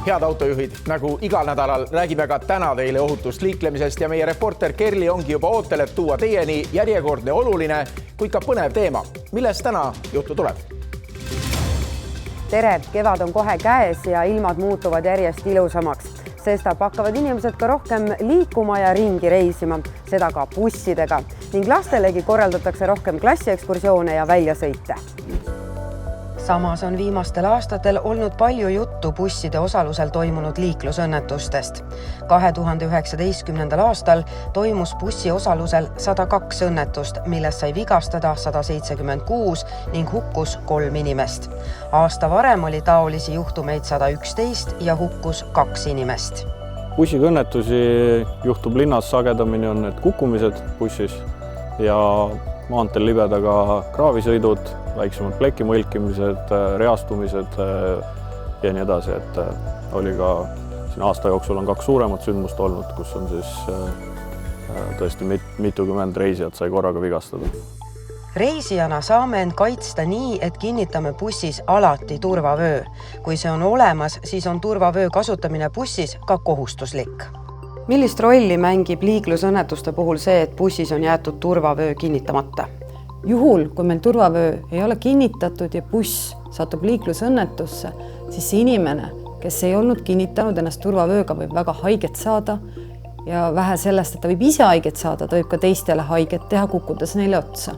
Head autojuhid, nagu igal nädalal räägime ka täna teile ohutust liiklemisest ja meie reporter Kerli ongi juba ootel, et tuua teieni järjekordne oluline, kuid ka põnev teema. Millest täna juttu tuleb? Tere, kevad on kohe käes ja ilmad muutuvad järjest ilusamaks. Sestap hakkavad inimesed ka rohkem liikuma ja ringi reisima, seda ka bussidega. Ning lastelegi korraldatakse rohkem klassiekskursioone ja väljasõite. Samas on viimastel aastatel olnud palju juttu busside osalusel toimunud liiklusõnnetustest. 2019. aastal toimus bussi osalusel 102 õnnetust, millest sai vigastada 176 ning hukkus 3 inimest. Aasta varem oli taolisi juhtumeid 111 ja hukkus 2 inimest. Bussiga õnnetusi juhtub linnas sagedamini on need kukkumised bussis ja maanteel libedaga kraavisõidud, väiksemad pleki mõlkimised, reastumised ja nii edasi. Et oli ka siin aasta jooksul on 2 suuremat sündmust olnud, kus on siis tõesti mitukümmend reisijat sai korraga vigastada. Reisijana saame end kaitsta nii, et kinnitame bussis alati turvavöö. Kui see on olemas, siis on turvavöö kasutamine bussis ka kohustuslik. Millist rolli mängib liiklusõnnetuste puhul see, et bussis on jäetud turvavöö kinnitamata? Juhul, kui meil turvavöö ei ole kinnitatud ja buss satub liiklusõnnetusse, siis see inimene, kes ei olnud kinnitanud ennast turvavööga, võib väga haiget saada ja vähe sellest, et ta võib ise haiget saada, ta võib ka teistele haiget teha, kukkudes neile otsa.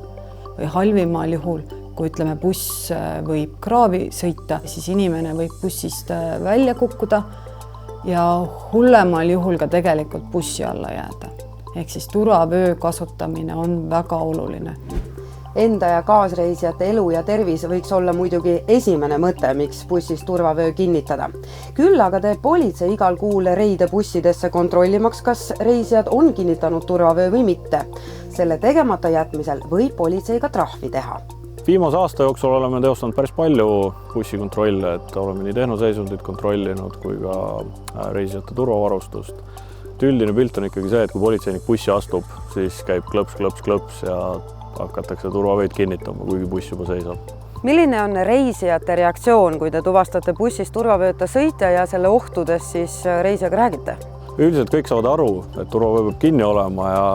Või halvimal juhul, kui ütleme, buss võib kraavi sõita, siis inimene võib bussist välja kukkuda ja hullemal juhul ka tegelikult bussi alla jääda. Ehk siis turvavöö kasutamine on väga oluline. Enda ja kaasreisijate elu ja tervis võiks olla muidugi esimene mõte, miks bussis turvavöö kinnitada. Küll aga teeb politsei igal kuul reide bussidesse kontrollimaks, kas reisijad on kinnitanud turvavöö või mitte. Selle tegemata jätmisel võib politsei ka trahvi teha. Viimase aasta jooksul oleme teostanud päris palju bussikontrolle, et oleme nii tehnoseisundit kontrollinud kui ka reisijate turvavarustust. Üldine pilt on ikkagi see, et kui politseinik bussi astub, siis käib klõps ja hakatakse turvavööd kinnitama, kuigi buss juba seisab. Milline on reisijate reaktsioon, kui te tuvastate bussis turvavööta sõitja ja selle ohtudest siis reisijaga räägite? Üldiselt kõik saavad aru, et turvavöö peab kinni olema ja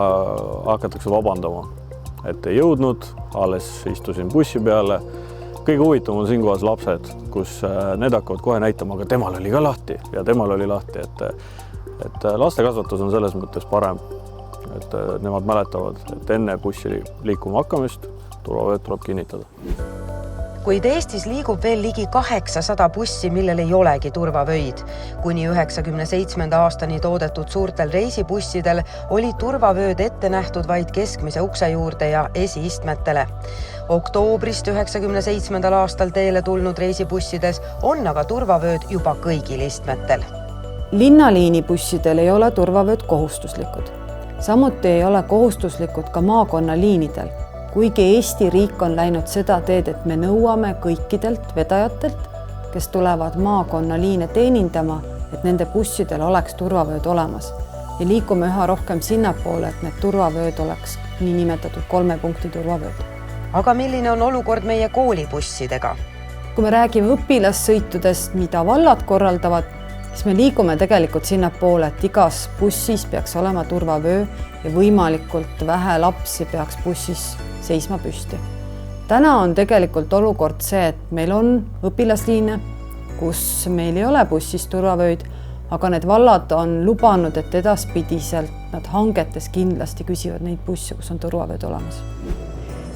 hakatakse vabandama. Et ei jõudnud, alles istusin bussi peale. Kõige huvitavam on siinkohas lapsed, kus need hakkavad kohe näitama, aga temal oli ka lahti ja temal oli lahti. Et laste kasvatus on selles mõttes parem. Et nemad mäletavad, et enne bussi liikuma hakkamist turvavööd tuleb kinnitada. Kuid Eestis liigub veel ligi 800 bussi, millel ei olegi turvavöid. Kuni 97. aastani toodetud suurtel reisibussidel oli turvavööd ette nähtud vaid keskmise ukse juurde ja esiistmetele. Oktoobrist 97. aastal teele tulnud reisibussides on aga turvavööd juba kõigil istmetel. Linnaliinibussidel ei ole turvavööd kohustuslikud. Samuti ei ole kohustuslikud ka maakonnaliinidel, kuigi Eesti riik on läinud seda teed, et me nõuame kõikidelt vedajatelt, kes tulevad maakonnaliine teenindama, et nende bussidel oleks turvavööd olemas. Ja liikume üha rohkem sinnapoole, et need turvavööd oleks nii nimetatud 3 punkti turvavööd. Aga milline on olukord meie koolibussidega? Kui me räägime õpilassõitudest, mida vallad korraldavad, siis me liigume tegelikult sinnapoole, et igas bussis peaks olema turvavöö ja võimalikult vähe lapsi peaks bussis seisma püsti. Täna on tegelikult olukord see, et meil on õpilasliine, kus meil ei ole bussis turvavööd, aga need vallad on lubanud, et edaspidiselt nad hangetes kindlasti küsivad neid busse, kus on turvavööd olemas.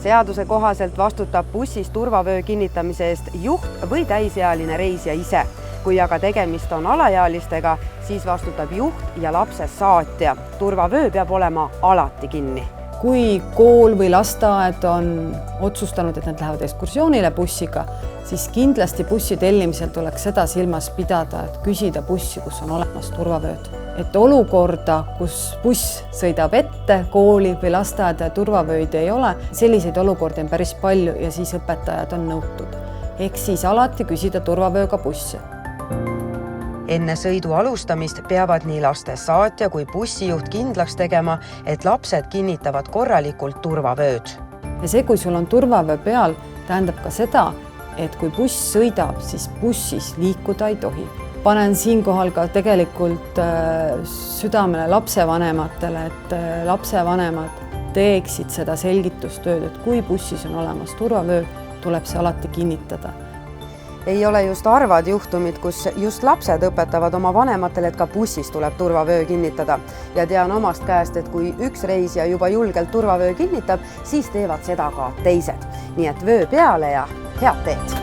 Seaduse kohaselt vastutab bussis turvavöö kinnitamise eest juht või täisealine reisija ise. Kui aga tegemist on alaealistega, siis vastutab juht ja lapse saatja. Turvavöö peab olema alati kinni. Kui kool või lasteaed on otsustanud, et nad lähevad ekskursioonile bussiga, siis kindlasti bussi tellimisel tuleks seda silmas pidada, et küsida bussi, kus on olemas turvavööd. Et olukorda, kus buss sõidab ette kooli või lasteaeda ja turvavööd ei ole, selliseid olukordi on päris palju ja siis õpetajad on nõutud. Ehk siis alati küsida turvavööga bussi. Enne sõidu alustamist peavad nii laste saatja kui bussijuht kindlaks tegema, et lapsed kinnitavad korralikult turvavööd. Ja see, kui sul on turvavöö peal, tähendab ka seda, et kui buss sõidab, siis bussis liikuda ei tohi. panen siinkohal ka tegelikult südamele lapsevanematele, et lapsevanemad teeksid seda selgitustööd, et kui bussis on olemas turvavöö, tuleb see alati kinnitada. Ei ole just harvad juhtumid, kus just lapsed õpetavad oma vanematele, et ka bussis tuleb turvavöö kinnitada. Ja tean omast käest, et kui üks reisija juba julgelt turvavöö kinnitab, siis teevad seda ka teised. Nii et vöö peale ja head teed!